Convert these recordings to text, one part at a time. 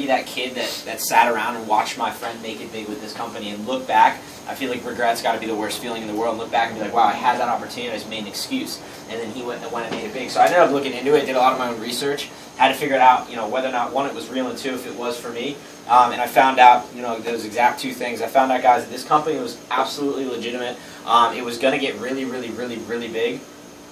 be that kid that sat around and watched my friend make it big with this company and look back. I feel like regret's got to be the worst feeling in the world. Look back and be like, wow, I had that opportunity, I just made an excuse. And then he went and made it big. So I ended up looking into it, did a lot of my own research, had to figure it out, whether or not, one, it was real, and two, if it was for me. And I found out, those exact two things. I found out, guys, that this company was absolutely legitimate. It was going to get really, really, really, really big,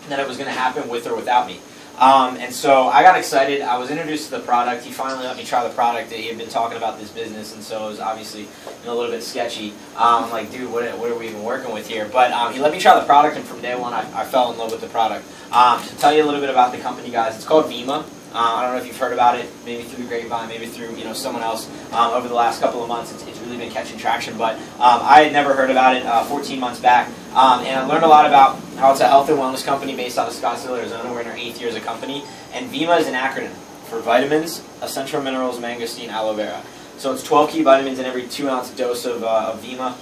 and that it was going to happen with or without me. And so I got excited. I was introduced to the product. He finally let me try the product. He had been talking about this business, and so it was obviously a little bit sketchy. I'm like, dude, what are we even working with here? But he let me try the product, and from day one, I fell in love with the product. To tell you a little bit about the company, guys, it's called Vemma. I don't know if you've heard about it, maybe through the grapevine, maybe through someone else. Over the last couple of months, it's really been catching traction. But I had never heard about it 14 months back, and I learned a lot about how it's a health and wellness company based out of Scottsdale, Arizona. We're in our 8th year as a company, and Vemma is an acronym for vitamins, essential minerals, mangosteen, aloe vera. So it's 12 key vitamins in every 2-ounce dose of Vemma.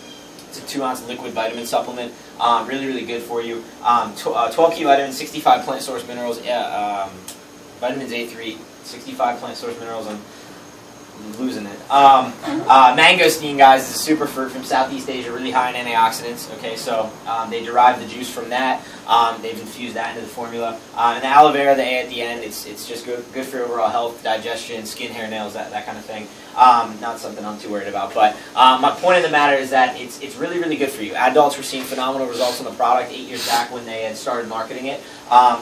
It's a 2-ounce liquid vitamin supplement. Really, really good for you. 12 key vitamins, 65 plant source minerals. Vitamins A3, 65 plant source minerals. I'm losing it. Mangosteen, guys, is a superfruit from Southeast Asia, really high in antioxidants. Okay, so they derive the juice from that. They've infused that into the formula. And the aloe vera, the A at the end, it's just good for your overall health, digestion, skin, hair, nails, that kind of thing. Not something I'm too worried about. But my point of the matter is that it's really, really good for you. Adults were seeing phenomenal results on the product 8 years back when they had started marketing it.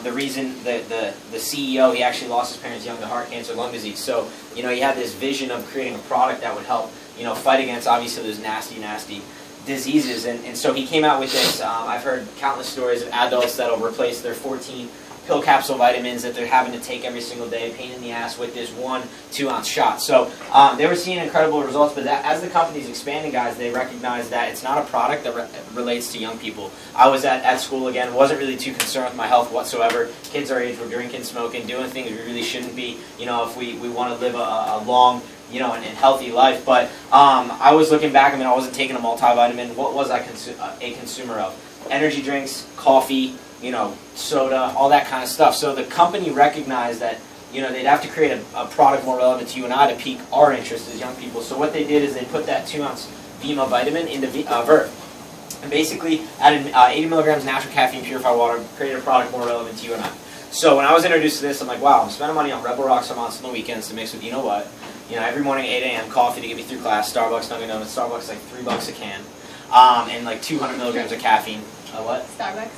The reason the CEO, he actually lost his parents young to heart cancer, lung disease. So, he had this vision of creating a product that would help, fight against, obviously, those nasty, nasty diseases. And so he came out with this. I've heard countless stories of adults that will replace their 14 pill capsule vitamins that they're having to take every single day, pain in the ass, with this 1 2-ounce shot. So they were seeing incredible results, but as the company's expanding, guys, they recognize that it's not a product that relates to young people. I was at school again, wasn't really too concerned with my health whatsoever. Kids our age were drinking, smoking, doing things we really shouldn't be, if we want to live a long, and healthy life. But I was looking back, I wasn't taking a multivitamin. What was I a consumer of? Energy drinks, coffee, soda, all that kind of stuff. So the company recognized that, they'd have to create a product more relevant to you and I to pique our interest as young people. So what they did is they put that 2-ounce Vemma vitamin into Verve. And basically added 80 milligrams natural caffeine purified water, created a product more relevant to you and I. So when I was introduced to this, I'm like, wow, I'm spending money on Rebel Rock some on the weekends to mix with, what? Every morning 8 a.m. coffee to get me through class, Starbucks, Dunkin' Donuts. Starbucks is like $3 a can. And like 200 milligrams of caffeine. What? Starbucks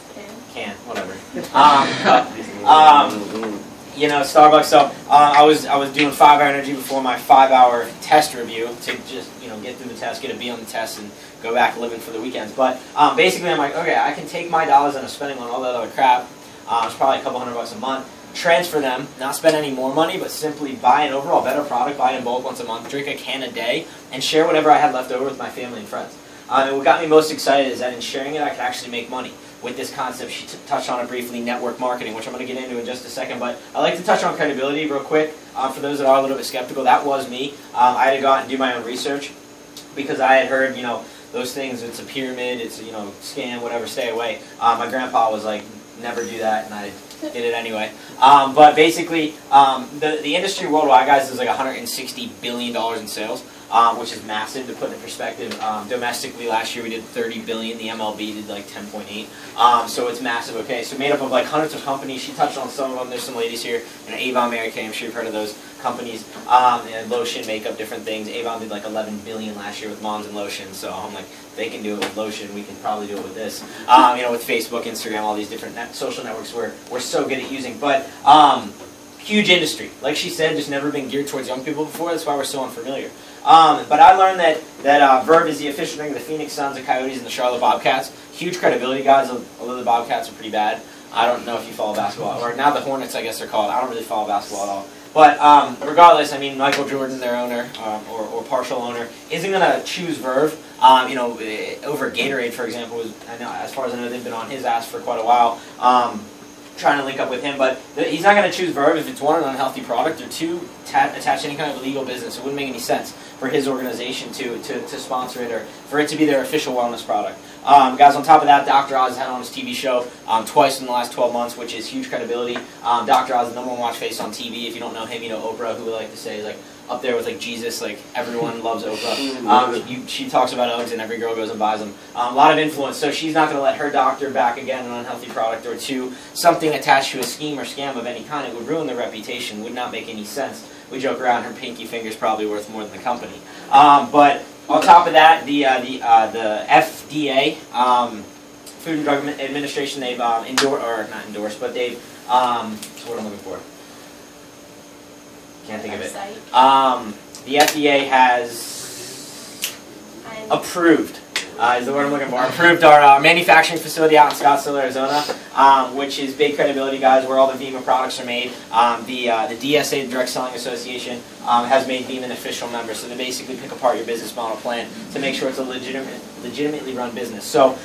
can, whatever. Starbucks. So I was doing 5-hour energy before my 5-hour test review to just get through the test, get a B on the test, and go back living for the weekends. But basically, I'm like, okay, I can take my dollars that I'm spending on all that other crap. It's probably a couple $100 a month. Transfer them, not spend any more money, but simply buy an overall better product, buy it in bulk once a month, drink a can a day, and share whatever I had left over with my family and friends. And what got me most excited is that in sharing it, I could actually make money with this concept. She touched on it briefly, network marketing, which I'm going to get into in just a second. But I'd like to touch on credibility real quick. For those that are a little bit skeptical, that was me. I had to go out and do my own research because I had heard, those things, it's a pyramid, it's, scam, whatever, stay away. My grandpa was like, never do that, and I did it anyway. But basically, the industry worldwide, guys, is like $160 billion in sales. Which is massive to put in perspective. Domestically, last year we did $30 billion. The MLB did like 10.8. So it's massive. Okay, so made up of like hundreds of companies. She touched on some of them. There's some ladies here. Avon, Mary Kay. I'm sure you've heard of those companies. And lotion, makeup, different things. Avon did like 11 billion last year with Moms and Lotion. So I'm like, they can do it with lotion. We can probably do it with this. With Facebook, Instagram, all these different social networks we're so good at using. But huge industry. Like she said, just never been geared towards young people before. That's why we're so unfamiliar. But I learned that Verve is the official drink of the Phoenix Suns, the Coyotes, and the Charlotte Bobcats. Huge credibility, guys, although the Bobcats are pretty bad. I don't know if you follow basketball. Or now the Hornets, I guess they're called. I don't really follow basketball at all. But regardless, Michael Jordan, their owner, or partial owner, isn't going to choose Verve, over Gatorade, for example. I know, as far as I know, they've been on his ass for quite a while. Trying to link up with him, but he's not going to choose Verve if it's, 1, an unhealthy product, or 2, attach any kind of illegal business. It wouldn't make any sense for his organization to sponsor it, or for it to be their official wellness product. Guys, on top of that, Dr. Oz had on his TV show twice in the last 12 months, which is huge credibility. Dr. Oz is the #1 watch face on TV. If you don't know him, you know Oprah, who we like to say is like up there with like Jesus, like everyone loves Oprah. She talks about Uggs and every girl goes and buys them. A lot of influence, so she's not going to let her doctor back again an unhealthy product or two. Something attached to a scheme or scam of any kind, it would ruin their reputation, would not make any sense. We joke around, her pinky finger's probably worth more than the company. But on top of that, the FDA, Food and Drug Administration, they've not endorsed, but they've, what I'm looking for? Can't think of it. The FDA has approved, is the word I'm looking for, approved our manufacturing facility out in Scottsdale, Arizona, which is big credibility, guys, where all the Vemma products are made. The DSA, the Direct Selling Association, has made Vemma an official member, so they basically pick apart your business model plan to make sure it's a legitimately run business. So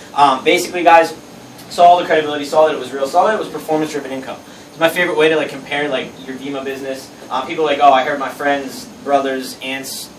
basically, guys, saw all the credibility, saw that it was real, saw that it was performance-driven income. It's my favorite way to like compare like your Vemma business. People are like, oh, I heard my friends, brothers, aunts,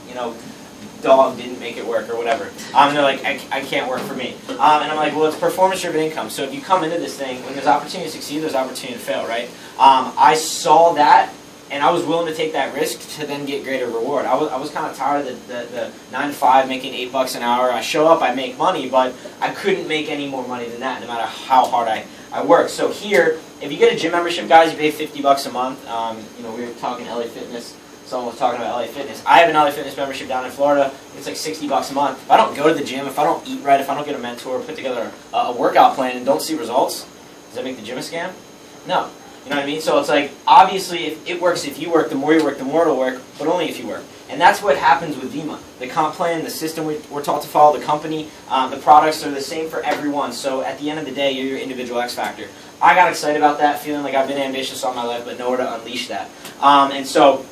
dog didn't make it work or whatever. And they're like, I can't work for me. And I'm like, well, it's performance-driven income. So if you come into this thing, when there's opportunity to succeed, there's opportunity to fail, right? I saw that, and I was willing to take that risk to then get greater reward. I was kind of tired of the 9 to 5, making $8 an hour. I show up, I make money, but I couldn't make any more money than that, no matter how hard I work. So here, if you get a gym membership, guys, you pay $50 a month. We were talking LA Fitness. Someone was talking about LA Fitness. I have an LA Fitness membership down in Florida. It's like $60 a month. If I don't go to the gym, if I don't eat right, if I don't get a mentor, put together a workout plan and don't see results, does that make the gym a scam? No. You know what I mean? So it's like, obviously, if it works if you work, the more you work, the more it'll work, but only if you work. And that's what happens with Vemma. The comp plan, the system we're taught to follow, the company, the products are the same for everyone. So at the end of the day, you're your individual X factor. I got excited about that, feeling like I've been ambitious all my life, but nowhere to unleash that. And so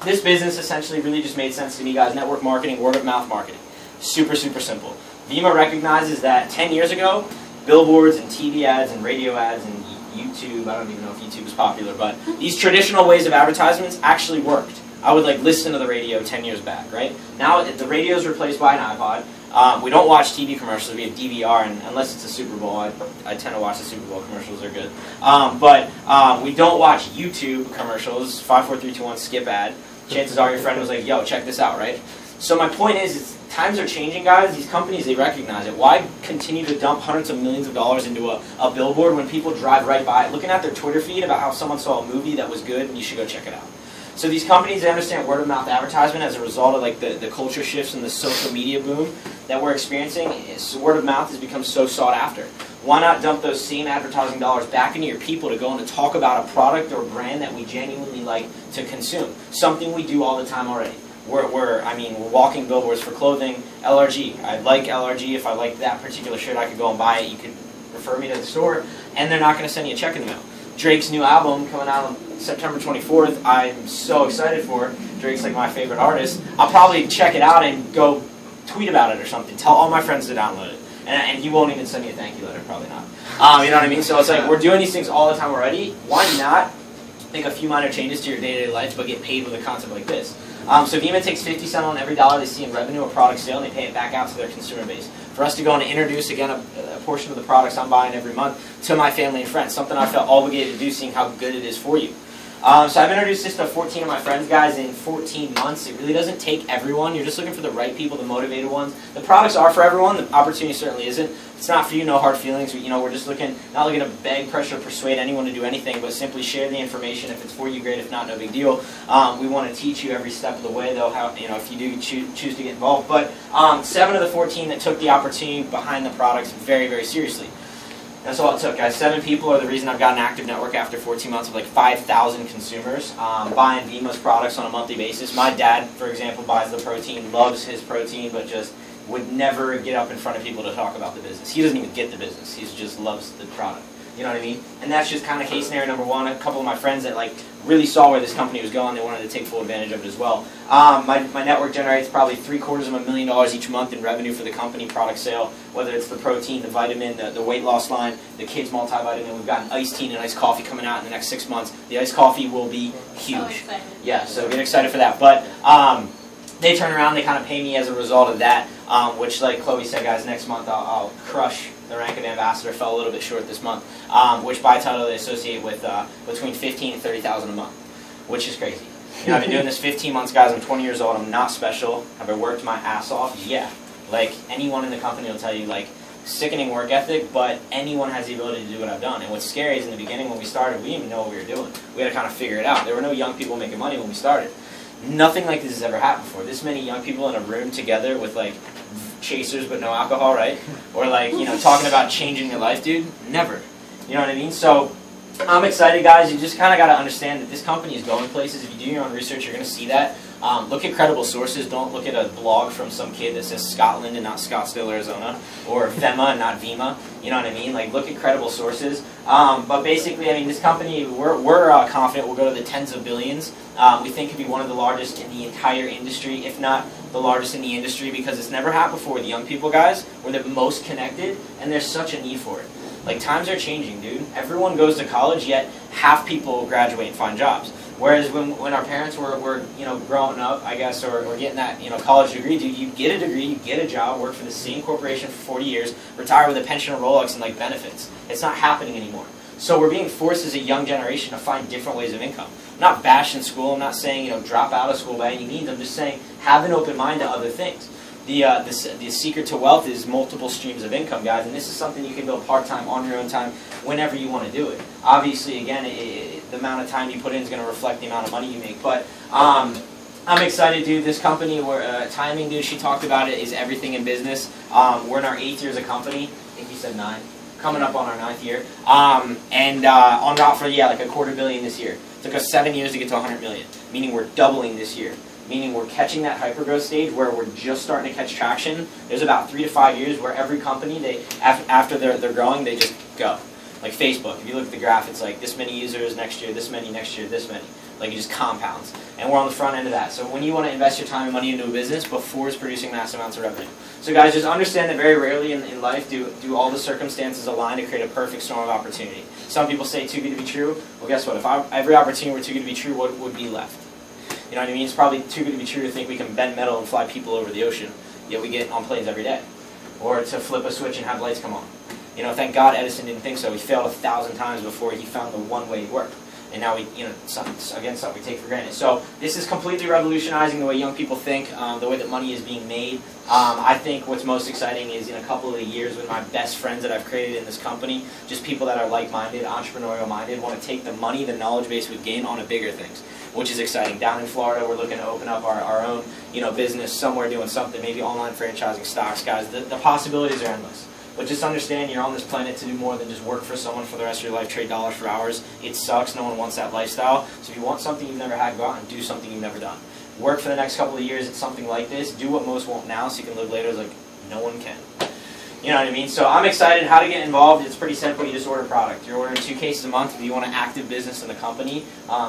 this business essentially really just made sense to me, guys. Network marketing, word of mouth marketing. Super, super simple. Vemma recognizes that 10 years ago, billboards and TV ads and radio ads and YouTube, I don't even know if YouTube is popular, but these traditional ways of advertisements actually worked. I would like listen to the radio 10 years back, right? Now the radio is replaced by an iPod. We don't watch TV commercials. We have DVR, and unless it's a Super Bowl, I tend to watch the Super Bowl commercials. They're good. But we don't watch YouTube commercials. 5, 4, 3, 2, 1, skip ad. Chances are your friend was like, yo, check this out, right? So my point is times are changing, guys. These companies, they recognize it. Why continue to dump hundreds of millions of dollars into a billboard when people drive right by it, looking at their Twitter feed about how someone saw a movie that was good and you should go check it out? So these companies, they understand word-of-mouth advertisement as a result of like the culture shifts and the social media boom that we're experiencing. Word-of-mouth has become so sought after. Why not dump those same advertising dollars back into your people to go and to talk about a product or brand that we genuinely like to consume? Something we do all the time already. We're walking billboards for clothing. LRG. I like LRG. If I like that particular shirt, I could go and buy it. You could refer me to the store, and they're not going to send you a check in the mail. Drake's new album coming out on September 24th. I'm so excited for it. Drake's like my favorite artist. I'll probably check it out and go tweet about it or something. Tell all my friends to download it. And he won't even send me a thank you letter, probably not. You know what I mean? So it's like, we're doing these things all the time already. Why not make a few minor changes to your day-to-day life, but get paid with a concept like this? So Vemma takes 50 cents on every dollar they see in revenue or product sale, and they pay it back out to their consumer base. For us to go and introduce, again, a portion of the products I'm buying every month to my family and friends, something I felt obligated to do, seeing how good it is for you. So I've introduced this to 14 of my friends, guys, in 14 months. It really doesn't take everyone. You're just looking for the right people, the motivated ones. The products are for everyone. The opportunity certainly isn't. It's not for you, no hard feelings. We're just not looking to beg, pressure, persuade anyone to do anything, but simply share the information. If it's for you, great. If not, no big deal. We want to teach you every step of the way, though, how, if you do choose to get involved. But 7 of the 14 that took the opportunity behind the products very, very seriously. That's all it took, guys. 7 people are the reason I've got an active network after 14 months of like 5,000 consumers buying Vemma's products on a monthly basis. My dad, for example, buys the protein, loves his protein, but just would never get up in front of people to talk about the business. He doesn't even get the business. He just loves the product. You know what I mean? And that's just kind of case scenario number 1. A couple of my friends that like really saw where this company was going, they wanted to take full advantage of it as well. My network generates probably $750,000 each month in revenue for the company product sale, whether it's the protein, the vitamin, the weight loss line, the kids multivitamin. We've got an iced tea and an iced coffee coming out in the next 6 months. The iced coffee will be huge. So yeah, so get excited for that. But they turn around, they kind of pay me as a result of that, which, like Chloe said, guys, next month I'll crush the rank of ambassador. Fell a little bit short this month, which by title they associate with between $15,000 and $30,000 a month, which is crazy. You know, I've been doing this 15 months, guys. I'm 20 years old. I'm not special. Have I worked my ass off? Yeah. Like, anyone in the company will tell you, like, sickening work ethic, but anyone has the ability to do what I've done. And what's scary is in the beginning when we started, we didn't even know what we were doing. We had to kind of figure it out. There were no young people making money when we started. Nothing like this has ever happened before. This many young people in a room together with, like, chasers but no alcohol, right? Or, like, you know, talking about changing your life, dude. Never. You know what I mean? So I'm excited, guys. You just kind of got to understand that this company is going places. If you do your own research, you're going to see that. Look at credible sources. Don't look at a blog from some kid that says Scotland and not Scottsdale, Arizona, or Vema and not Vima. You know what I mean? Like, look at credible sources. But basically, I mean, this company, we're confident we'll go to the tens of billions. We think it could be one of the largest in the entire industry, if not the largest in the industry, because it's never happened before. The young people, guys, we're the most connected, and there's such a need for it. Like, times are changing, dude. Everyone goes to college, yet half people graduate and find jobs. Whereas when our parents were you know, growing up, I guess, or getting that, you know, college degree, dude, you get a degree, you get a job, work for the same corporation for 40 years, retire with a pension or Rolex and, like, benefits. It's not happening anymore. So we're being forced as a young generation to find different ways of income. I'm not bashing school. I'm not saying, you know, drop out of school by any means. I'm just saying have an open mind to other things. The secret to wealth is multiple streams of income, guys, and this is something you can build part-time on your own time whenever you want to do it. Obviously, again, the amount of time you put in is going to reflect the amount of money you make, but I'm excited, dude. This company, timing, dude, she talked about it, is everything in business. We're in our 8th year as a company. I think you said 9. Coming up on our 9th year. On route for, yeah, like a $250 million this year. It took us 7 years to get to 100 million, meaning we're doubling this year. Meaning we're catching that hypergrowth stage where we're just starting to catch traction. There's about 3 to 5 years where every company, after they're growing, they just go. Like Facebook, if you look at the graph, it's like this many users next year, this many next year, this many. Like, it just compounds. And we're on the front end of that. So when you want to invest your time and money into a business before it's producing massive amounts of revenue. So guys, just understand that very rarely in life do all the circumstances align to create a perfect storm of opportunity. Some people say too good to be true. Well, guess what? If every opportunity were too good to be true, what would be left? You know what I mean? It's probably too good to be true to think we can bend metal and fly people over the ocean, yet we get on planes every day. Or to flip a switch and have lights come on. You know, thank God Edison didn't think so. He failed 1,000 times before he found the one way it worked. And now we, you know, something we take for granted. So this is completely revolutionizing the way young people think, the way that money is being made. I think what's most exciting is in a couple of years with my best friends that I've created in this company, just people that are like-minded, entrepreneurial-minded, want to take the money, the knowledge base we've gained onto bigger things, which is exciting. Down in Florida, we're looking to open up our own, you know, business somewhere, doing something, maybe online franchising, stocks, guys. The possibilities are endless. But just understand you're on this planet to do more than just work for someone for the rest of your life, trade dollars for hours. It sucks. No one wants that lifestyle. So if you want something you've never had, go out and do something you've never done. Work for the next couple of years at something like this. Do what most won't now so you can live later. It's like no one can. You know what I mean? So I'm excited. How to get involved? It's pretty simple. You just order product. You're ordering 2 cases a month. If you want an active business in the company,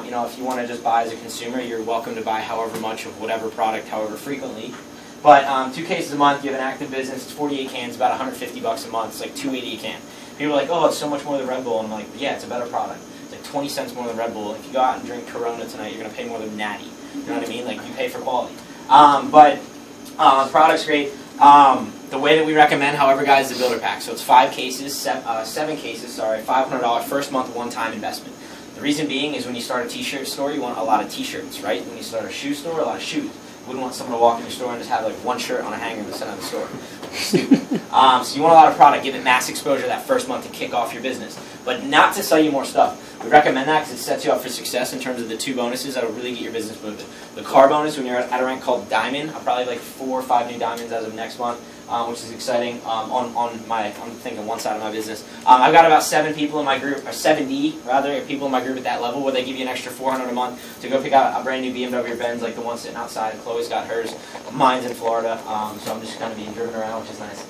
you know, if you want to just buy as a consumer, you're welcome to buy however much of whatever product, however frequently. But 2 cases a month, you have an active business, it's 48 cans, about $150 a month. It's like $2.80 a can. People are like, oh, it's so much more than Red Bull. And I'm like, yeah, it's a better product. It's like 20 cents more than Red Bull. If you go out and drink Corona tonight, you're going to pay more than Natty. You know what I mean? Like, you pay for quality. Product's great. The way that we recommend, however, guys, is the builder pack. So it's 7 cases, sorry, $500 first month one-time investment. The reason being is when you start a t-shirt store, you want a lot of t-shirts, right? When you start a shoe store, a lot of shoes. You wouldn't want someone to walk in your store and just have like 1 shirt on a hanger in the center of the store. Stupid. So you want a lot of product. Give it mass exposure that first month to kick off your business. But not to sell you more stuff. We recommend that because it sets you up for success in terms of the 2 bonuses that will really get your business moving. The car bonus when you're at a rank called Diamond. I'll probably have like 4 or 5 new diamonds as of next month. Which is exciting. I'm thinking one side of my business. I've got about 7 people in my group, or 70 rather, people in my group at that level where they give you an extra $400 a month to go pick out a brand new BMW or Benz, like the one sitting outside. Chloe's got hers. Mine's in Florida, so I'm just kind of being driven around, which is nice.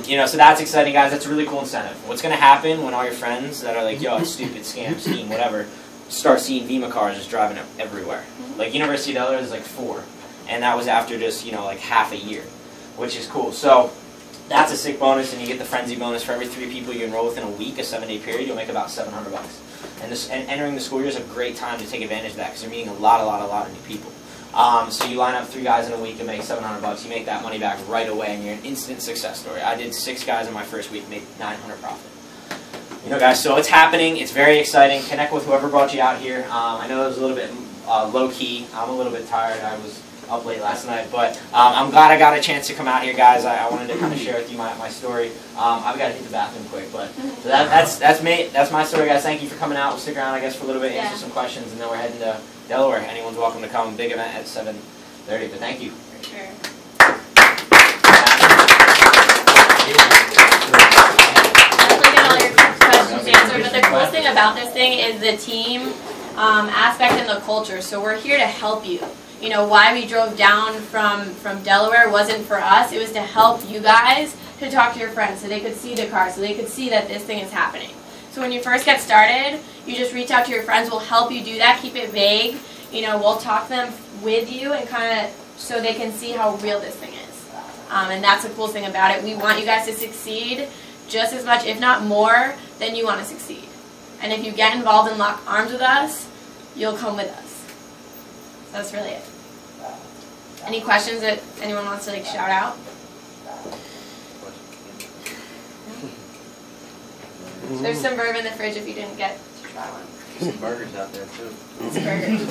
You know, so that's exciting, guys. That's a really cool incentive. What's going to happen when all your friends that are like, yo, it's stupid, scam, scheme, whatever, start seeing Vima cars just driving everywhere? Like University of Delaware is like 4, and that was after just, you know, like half a year. Which is cool. So that's a sick bonus, and you get the frenzy bonus for every 3 people you enroll within a week, a 7-day period. You'll make about $700. And entering the school year is a great time to take advantage of that because you're meeting a lot of new people. So you line up 3 guys in a week and make $700. You make that money back right away, and you're an instant success story. I did 6 guys in my first week, made $900 profit. Guys, so it's happening. It's very exciting. Connect with whoever brought you out here. I know it was a little bit low-key. I'm a little bit tired. I was up late last night, but I'm glad I got a chance to come out here, guys. I wanted to kind of share with you my story. I've got to hit the bathroom quick, but so that's me. That's my story, guys. Thank you for coming out. We'll stick around, I guess, for a little bit, answer some questions, and then we're heading to Delaware. Anyone's welcome to come. Big event at 7:30, but thank you. For sure. But the coolest thing about this thing is the team aspect and the culture. So we're here to help you. Why we drove down from Delaware wasn't for us. It was to help you guys to talk to your friends so they could see the car, so they could see that this thing is happening. So when you first get started, you just reach out to your friends. We'll help you do that. Keep it vague. We'll talk them with you and kind of so they can see how real this thing is. And that's the cool thing about it. We want you guys to succeed just as much, if not more, than you want to succeed. And if you get involved and lock arms with us, you'll come with us. So that's really it. Any questions that anyone wants to shout out? There's some bourbon in the fridge if you didn't get to try one. There's some burgers out there too. It's burgers.